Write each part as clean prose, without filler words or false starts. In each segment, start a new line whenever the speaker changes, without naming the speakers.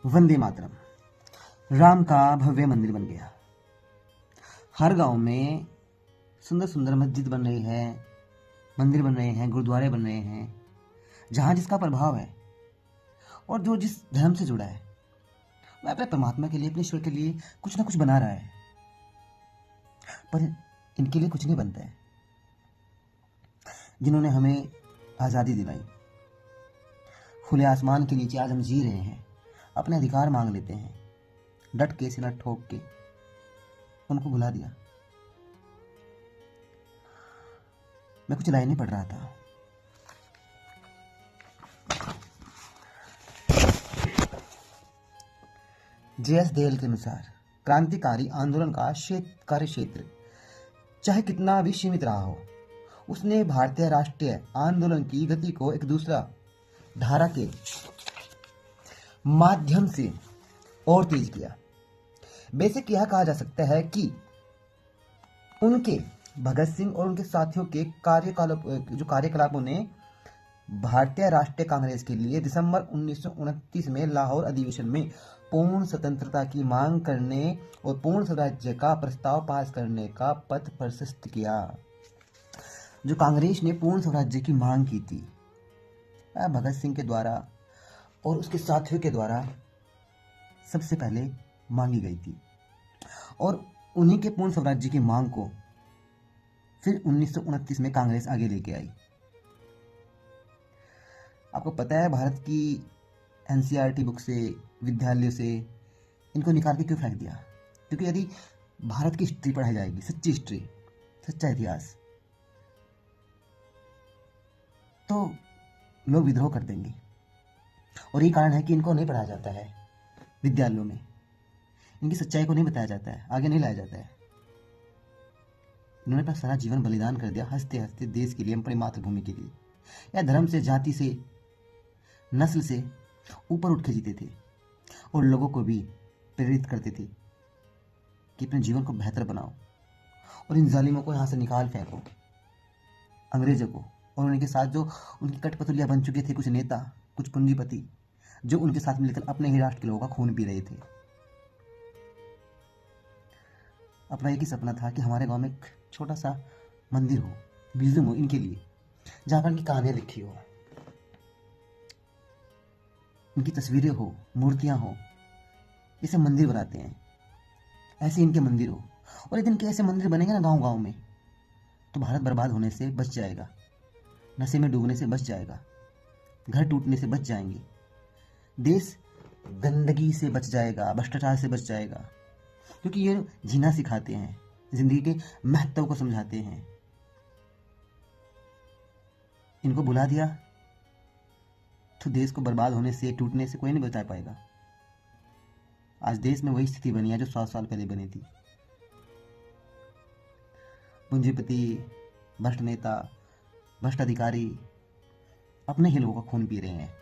वंदे मातरम। राम का भव्य मंदिर बन गया। हर गांव में सुंदर सुंदर मस्जिद बन रही है, मंदिर बन रहे हैं, गुरुद्वारे बन रहे हैं। जहाँ जिसका प्रभाव है और जो जिस धर्म से जुड़ा है वह अपने परमात्मा के लिए, अपने ईश्वर के लिए कुछ ना कुछ बना रहा है, पर इनके लिए कुछ नहीं बनता है। जिन्होंने हमें आज़ादी दिलाई, खुले आसमान के नीचे आज हम जी रहे हैं, अपने अधिकार मांग लेते हैं, डट के सिर ठोक के, उनको भुला दिया। मैं कुछ लाइनें पढ़ रहा था। जे.एस. देल के अनुसार क्रांतिकारी आंदोलन का कार्य क्षेत्र चाहे कितना भी सीमित रहा हो, उसने भारतीय राष्ट्रीय आंदोलन की गति को एक दूसरा धारा के माध्यम से और तेज किया। बेसिक यह कहा जा सकता है कि उनके भगत सिंह और उनके साथियों के कार्यकलापों ने भारतीय राष्ट्रीय कांग्रेस के लिए दिसंबर 1929 में लाहौर अधिवेशन में पूर्ण स्वतंत्रता की मांग करने और पूर्ण स्वराज्य का प्रस्ताव पास करने का पथ प्रशस्त किया। जो कांग्रेस ने पूर्ण स्वराज्य की मांग की थी, वह भगत सिंह के द्वारा और उसके साथियों के द्वारा सबसे पहले मांगी गई थी, और उन्हीं के पूर्ण स्वराज्य की मांग को फिर 1929 में कांग्रेस आगे लेके आई। आपको पता है भारत की एनसीईआरटी बुक से, विद्यालयों से इनको निकाल के क्यों फेंक दिया? क्योंकि यदि भारत की हिस्ट्री पढ़ाई जाएगी, सच्ची हिस्ट्री, सच्चा इतिहास, तो लोग विद्रोह कर देंगे। और यही कारण है कि इनको नहीं पढ़ाया जाता है विद्यालयों में, इनकी सच्चाई को नहीं बताया जाता है, आगे नहीं लाया जाता है। इन्होंने अपना सारा जीवन बलिदान कर दिया हंसते हंसते देश के लिए, अपनी मातृभूमि के लिए। या धर्म से, जाति से, नस्ल से ऊपर उठ के जीते थे और लोगों को भी प्रेरित करते थे कि अपने जीवन को बेहतर बनाओ और इन जालिमों को यहाँ से निकाल फेंको, अंग्रेजों को। और उनके साथ जो उनकी कठपुतलियां बन चुके थे कुछ नेता, कुछ पूंजीपति, जो उनके साथ मिलकर अपने ही राष्ट्र के लोगों का खून पी रहे थे। अपना एक ही सपना था कि हमारे गांव में एक छोटा सा मंदिर हो, म्यूजियम हो इनके लिए, जहाँ पर इनकी कहानियां लिखी हो, इनकी तस्वीरें हो, मूर्तियां हो। इसे मंदिर बनाते हैं, ऐसे इनके मंदिर हो। और एक दिन के ऐसे मंदिर बनेंगे ना गांव गांव में, तो भारत बर्बाद होने से बच जाएगा, नशे में डूबने से बच जाएगा, घर टूटने से बच जाएंगे, देश गंदगी से बच जाएगा, भ्रष्टाचार से बच जाएगा। क्योंकि ये जीना सिखाते हैं, जिंदगी के महत्व को समझाते हैं। इनको बुला दिया तो देश को बर्बाद होने से, टूटने से कोई नहीं बचा पाएगा। आज देश में वही स्थिति बनी है जो 100 साल पहले बनी थी। पूंजीपति, भ्रष्ट नेता, भ्रष्ट अधिकारी अपने ही लोगों का खून पी रहे हैं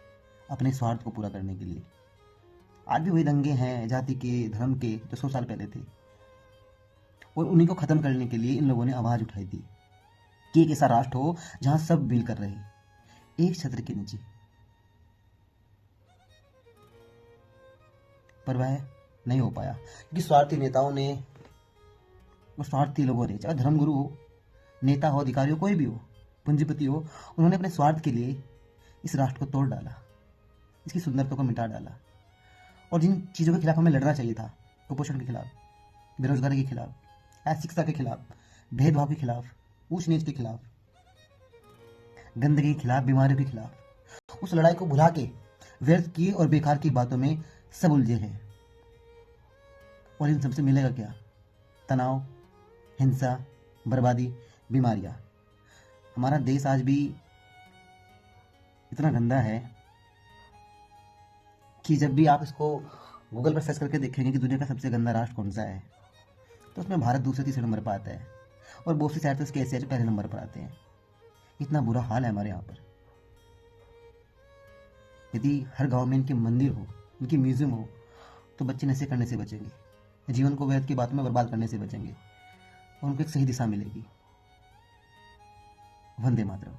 अपने स्वार्थ को पूरा करने के लिए। आज भी वही दंगे हैं जाति के, धर्म के, जो 100 साल पहले थे। और उन्हीं को खत्म करने के लिए इन लोगों ने आवाज उठाई थी कि एक ऐसा राष्ट्र हो जहां सब मिलकर रहे, एक छत्र के नीचे। पर वह नहीं हो पाया क्योंकि स्वार्थी नेताओं ने, वो स्वार्थी लोगों ने, चाहे धर्मगुरु हो, नेता हो, अधिकारी हो, कोई भी हो, पूंजीपति हो, उन्होंने अपने स्वार्थ के लिए इस राष्ट्र को तोड़ डाला, इसकी सुंदरता को मिटा डाला। और जिन चीज़ों के खिलाफ हमें लड़ना चाहिए था, कुपोषण के खिलाफ, बेरोजगारी के खिलाफ, अशिक्षा के खिलाफ, भेदभाव के खिलाफ, ऊंच नीच के खिलाफ, गंदगी के खिलाफ, बीमारियों के खिलाफ, उस लड़ाई को भुला के व्यर्थ की और बेकार की बातों में सब उलझे हैं। और इन सबसे मिलेगा क्या? तनाव, हिंसा, बर्बादी, बीमारियां। हमारा देश आज भी इतना गंदा है कि जब भी आप इसको गूगल पर सर्च करके देखेंगे कि दुनिया का सबसे गंदा राष्ट्र कौन सा है, तो उसमें भारत दूसरे तीसरे नंबर पर आता है, और बहुत सी शहर तो इसके एशिया पहले नंबर पर आते हैं। इतना बुरा हाल है हमारे यहाँ पर। यदि हर गांव में इनके मंदिर हो, इनकी म्यूजियम हो, तो बच्चे नशे करने से बचेंगे, जीवन को व्यर्थ की बातों में बर्बाद करने से बचेंगे, और उनको एक सही दिशा मिलेगी। वंदे मातरम।